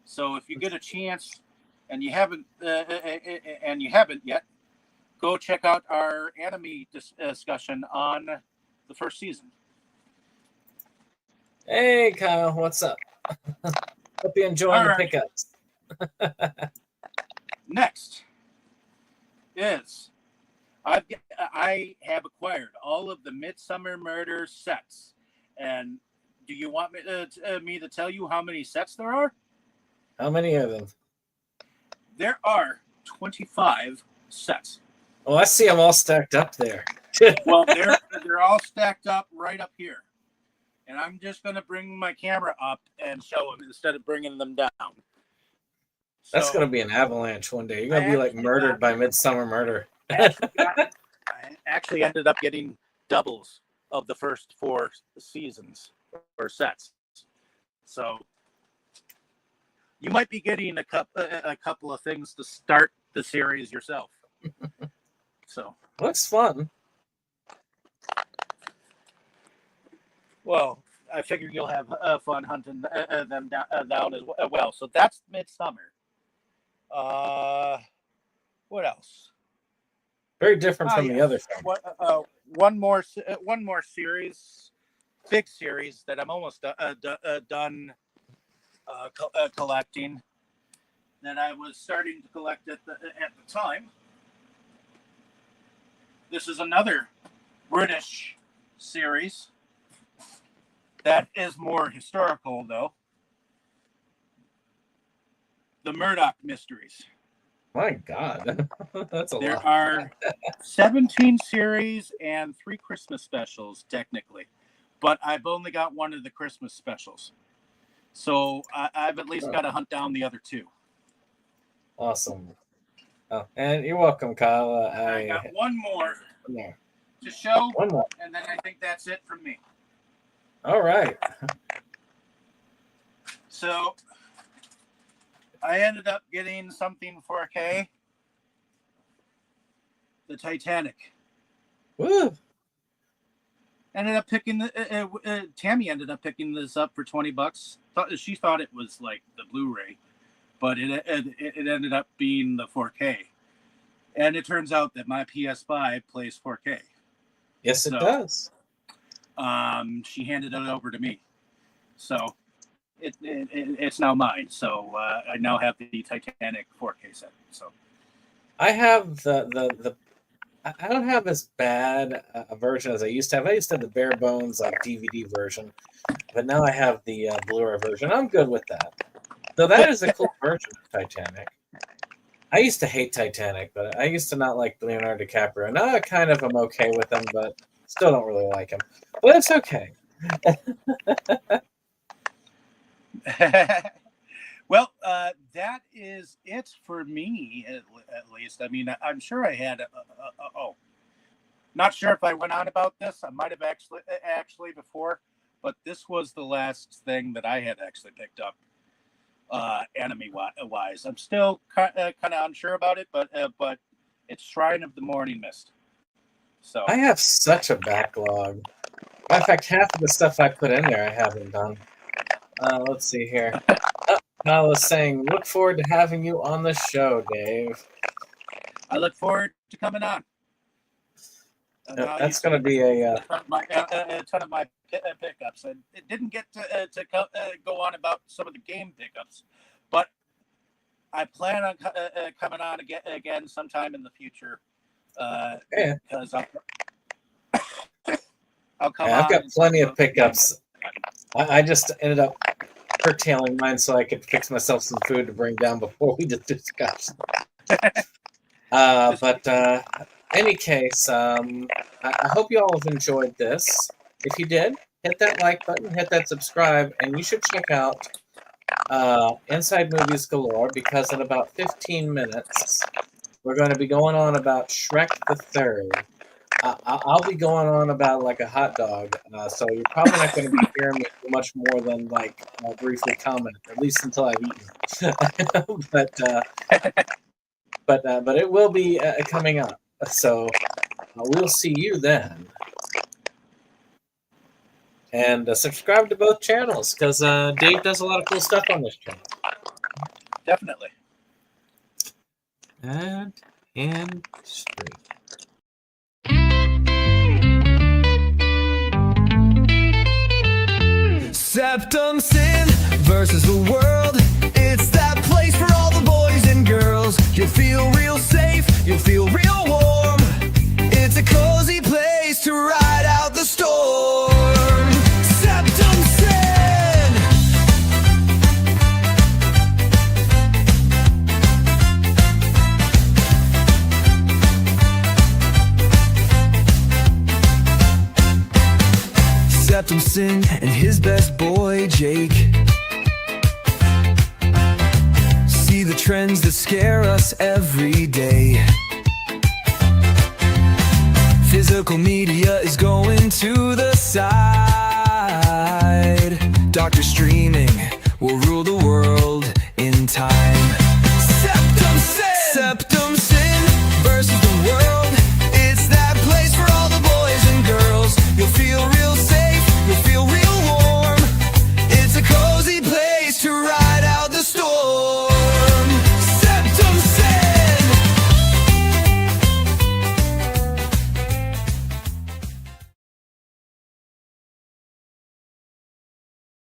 So if you get a chance and you haven't yet, go check out our anime discussion on the first season. Hey, Kyle, what's up? Hope you're enjoying the pickups. Next is I have acquired all of the Midsummer Murder sets, and do you want me to tell you how many sets there are? How many of them? There are 25 sets. Oh, I see them all stacked up there. Well, they're all stacked up right up here. And I'm just going to bring my camera up and show them instead of bringing them down. That's going to be an avalanche one day. You're going to be like murdered by Midsummer Murder. I actually ended up getting doubles of the first 4 seasons or sets. So you might be getting a couple of things to start the series yourself. So looks fun. Well, I figure you'll have fun hunting them down as well. So that's Midsummer. What else? Very different from the other film. One more series, big series that I'm almost done collecting. That I was starting to collect at the time. This is another British series that is more historical, though. The Murdoch Mysteries. My God, that's a lot. There are 17 series and 3 Christmas specials, technically. But I've only got one of the Christmas specials. So I've at least got to hunt down the other 2. Awesome. Oh, and you're welcome, Kyle. I got one more to show, and then I think that's it from me. All right. So I ended up getting something 4K. The Titanic. Woo! Ended up picking Tammy ended up picking this up for $20. She thought it was like the Blu-ray, but it ended up being the 4K. And it turns out that my PS5 plays 4K. Yes, it does. She handed it over to me, so it's now mine. So I now have the Titanic 4K set. So I have the I don't have as bad a version as I used to have. I used to have the bare bones like DVD version, but now I have the Blu-ray version. I'm good with that. So that is a cool version of Titanic. I used to hate Titanic, but I used to not like Leonardo DiCaprio. Now I kind of am okay with him, but still don't really like him. But it's okay. Well, that is it for me, at least. I mean, I'm sure I had. Not sure if I went on about this. I might have actually before, but this was the last thing that I had actually picked up, anime wise. I'm still kind of unsure about it, but it's Shrine of the Morning Mist. So I have such a backlog. Matter of fact, half of the stuff I put in there I haven't done. Let's see here. I was saying, look forward to having you on the show, Dave. I look forward to coming on. That's going to be a ton of my pickups. And it didn't get to go on about some of the game pickups, but I plan on coming on again sometime in the future. Because I'll come. I've got plenty of pickups. I just ended up curtailing mine so I could fix myself some food to bring down before we just discuss. But any case, I hope you all have enjoyed this. If you did, hit that like button, hit that subscribe, and you should check out Inside Movies Galore, because in about 15 minutes, we're going to be going on about Shrek the Third. I'll be going on about like a hot dog, so you're probably not going to be hearing me much more than like briefly comment, at least until I've eaten. But it will be coming up. So we'll see you then. And subscribe to both channels, because Dave does a lot of cool stuff on this channel. Definitely. And straight. SeptumSin versus the world. It's that place for all the boys and girls. You'll feel real safe, you'll feel real warm. It's a cozy place to ride out the storm. SeptumSin. SeptumSin and his best boy Jake see the trends that scare us every day. Physical media is going to the side. Doctor streaming will rule the world.